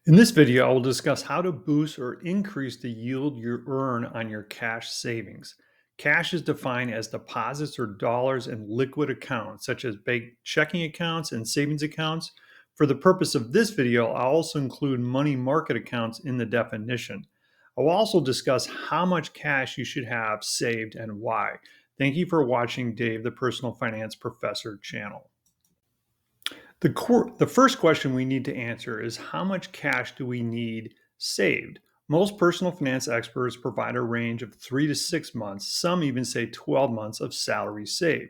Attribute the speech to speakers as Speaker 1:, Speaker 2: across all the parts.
Speaker 1: In this video, I will discuss how to boost or increase the yield you earn on your cash savings. Cash is defined as deposits or dollars in liquid accounts, such as bank checking accounts and savings accounts. For the purpose of this video, I'll also include money market accounts in the definition. I will also discuss how much cash you should have saved and why. Thank you for watching Dave, the Personal Finance Professor channel. The first question we need to answer is how much cash do we need saved? Most personal finance experts provide a range of 3 to 6 months, some even say 12 months of salary saved.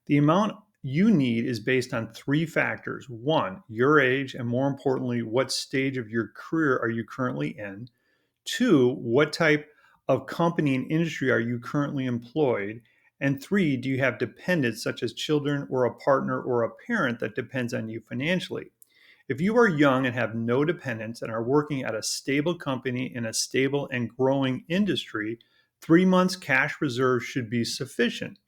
Speaker 1: The amount you need is based on three factors. One, your age, and more importantly, what stage of your career are you currently in? Two, what type of company and industry are you currently employed? And three, do you have dependents such as children or a partner or a parent that depends on you financially? If you are young and have no dependents and are working at a stable company in a stable and growing industry, 3 months cash reserve should be sufficient.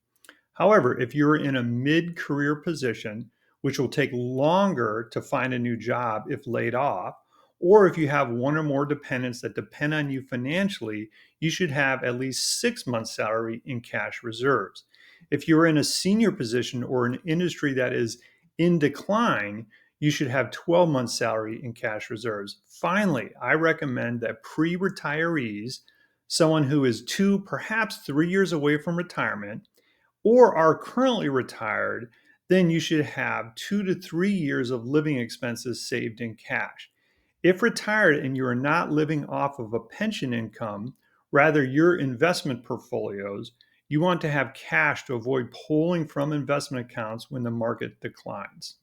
Speaker 1: However, if you're in a mid career position, which will take longer to find a new job if laid off, or if you have one or more dependents that depend on you financially, you should have at least 6 months' salary in cash reserves. If you're in a senior position or an industry that is in decline, you should have 12 months' salary in cash reserves. Finally, I recommend that pre retirees, someone who is 2, perhaps 3 years away from retirement, or are currently retired, then you should have 2 to 3 years of living expenses saved in cash. If retired and you are not living off of a pension income, rather your investment portfolios, you want to have cash to avoid pulling from investment accounts when the market declines.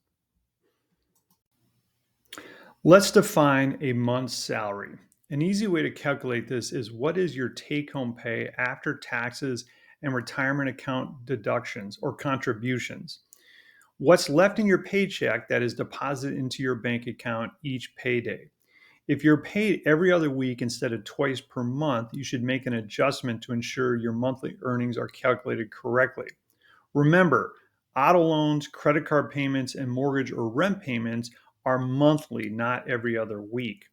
Speaker 1: Let's define a month's salary. An easy way to calculate this is what is your take home pay after taxes and retirement account deductions or contributions? What's left in your paycheck that is deposited into your bank account each payday? If you're paid every other week instead of twice per month, you should make an adjustment to ensure your monthly earnings are calculated correctly. Remember, auto loans, credit card payments, and mortgage or rent payments are monthly, not every other week.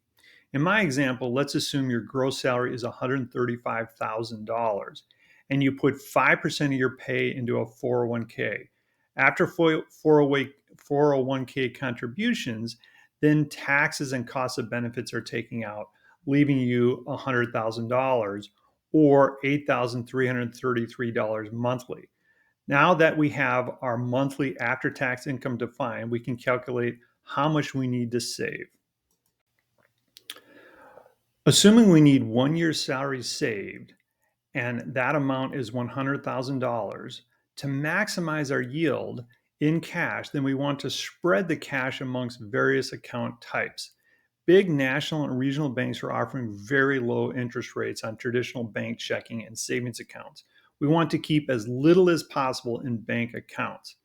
Speaker 1: In my example, let's assume your gross salary is $135,000 and you put 5% of your pay into a 401k. After 401k contributions, then taxes and cost of benefits are taken out, leaving you $100,000 or $8,333 monthly. Now that we have our monthly after-tax income defined, we can calculate how much we need to save. Assuming we need 1 year's salary saved, and that amount is $100,000, to maximize our yield in cash, then we want to spread the cash amongst various account types. Big national and regional banks are offering very low interest rates on traditional bank checking and savings accounts. We want to keep as little as possible in bank accounts.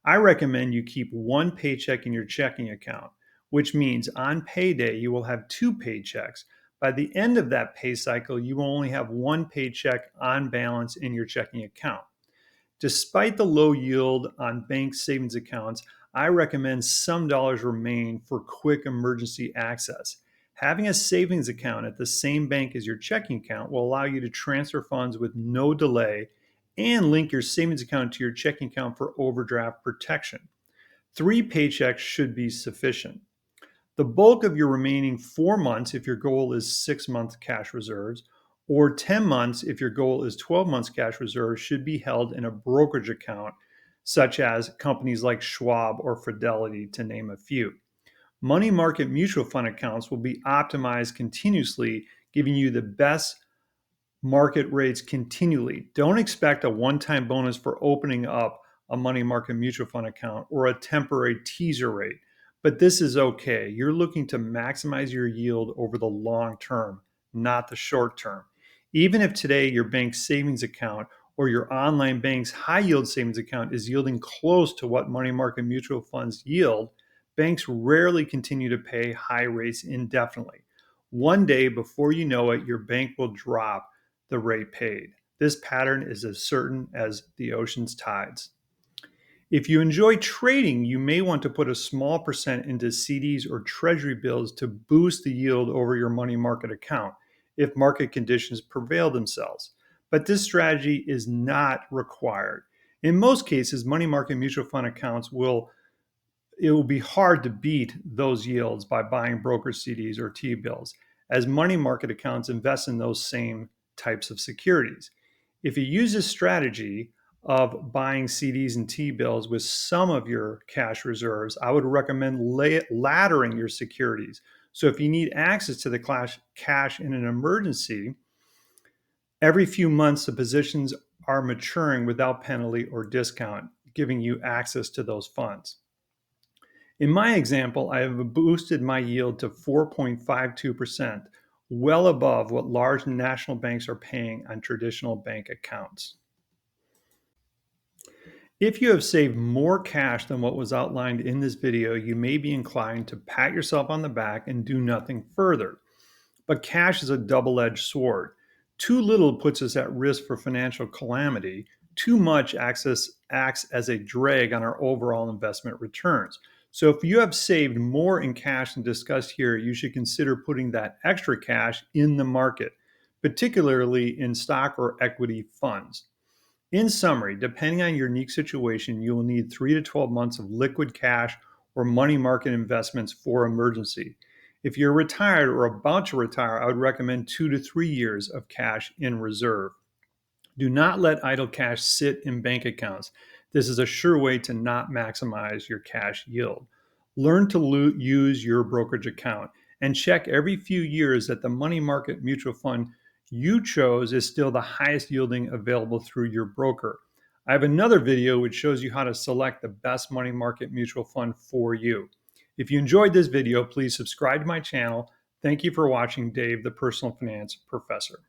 Speaker 1: I recommend you keep one paycheck in your checking account, which means on payday you will have two paychecks. By the end of that pay cycle, you will only have one paycheck on balance in your checking account. Despite the low yield on bank savings accounts, I recommend some dollars remain for quick emergency access. Having a savings account at the same bank as your checking account will allow you to transfer funds with no delay and link your savings account to your checking account for overdraft protection. 3 paychecks should be sufficient. The bulk of your remaining 4 months, if your goal is 6 month cash reserves, or 10 months, if your goal is 12 months cash reserves, should be held in a brokerage account, such as companies like Schwab or Fidelity, to name a few. Money market mutual fund accounts will be optimized continuously, giving you the best market rates continually. Don't expect a one-time bonus for opening up a money market mutual fund account or a temporary teaser rate, but this is okay. You're looking to maximize your yield over the long term, not the short term. Even if today your bank's savings account or your online bank's high yield savings account is yielding close to what money market mutual funds yield, banks rarely continue to pay high rates indefinitely. One day, before you know it, your bank will drop the rate paid. This pattern is as certain as the ocean's tides. If you enjoy trading, you may want to put a small percent into CDs or treasury bills to boost the yield over your money market account if market conditions prevail themselves. But this strategy is not required. In most cases, money market mutual fund accounts it will be hard to beat those yields by buying broker CDs or T bills, as money market accounts invest in those same types of securities. If you use this strategy of buying CDs and T bills with some of your cash reserves, I would recommend laddering your securities. So if you need access to the cash in an emergency, every few months the positions are maturing without penalty or discount, giving you access to those funds. In my example, I have boosted my yield to 4.52%, well above what large national banks are paying on traditional bank accounts. If you have saved more cash than what was outlined in this video, you may be inclined to pat yourself on the back and do nothing further. But cash is a double-edged sword. Too little puts us at risk for financial calamity. Too much acts as a drag on our overall investment returns. So if you have saved more in cash than discussed here, you should consider putting that extra cash in the market, particularly in stock or equity funds. In summary, depending on your unique situation, you will need 3 to 12 months of liquid cash or money market investments for emergency. If you're retired or about to retire, I would recommend 2 to 3 years of cash in reserve. Do not let idle cash sit in bank accounts. This is a sure way to not maximize your cash yield. Learn to use your brokerage account and check every few years that the money market mutual fund you chose is still the highest yielding available through your broker. I have another video which shows you how to select the best money market mutual fund for you. If you enjoyed this video, please subscribe to my channel. Thank you for watching Dave, the Personal Finance Professor.